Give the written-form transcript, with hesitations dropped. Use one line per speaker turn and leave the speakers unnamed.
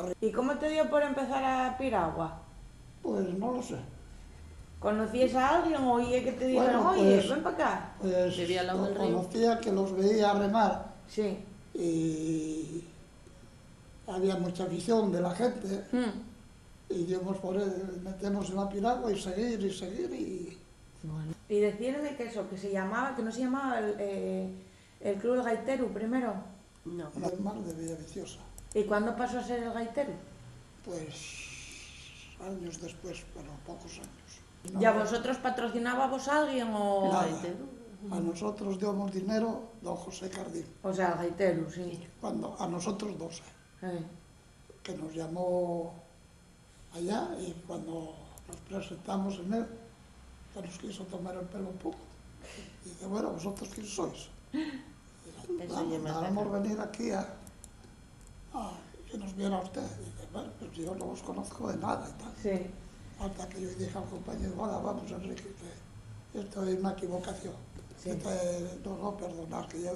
arriba.
¿Y cómo te dio por empezar a piragua?
Pues no lo sé.
¿Conocías a alguien o oye que te dijeron,
Bueno,
oye,
pues,
ven para acá?
Pues
Vivía al lado
lo
del río.
conocía, que los veía remar
Sí.
y había mucha afición de la gente y dimos por él, metemos en la piragua y seguir y...
Bueno.
Y decirme que eso, que se llamaba, que no se llamaba el Club El Gaitero primero.
No.
Del mar de Villaviciosa.
¿Y cuándo pasó a ser el Gaitero?
Pues años después, pero pocos años. No,
¿Y a vosotros patrocinábamos a alguien o...?
Nada.
Gaitero.
A nosotros dimos dinero don José Cardín.
O sea, el Gaitero, sí.
Cuando, a nosotros dos, que nos llamó allá y cuando nos presentamos en él, que nos quiso tomar el pelo un poco. Y dice, bueno, ¿vosotros quién sois? Vamos a venir aquí a que nos viera usted. Y dice, bueno, pues yo no os conozco de nada y tal.
Sí.
Hasta que yo dije al compañero, hola, vamos Enrique, que esto es una equivocación.
Sí.
No, perdonar, que ya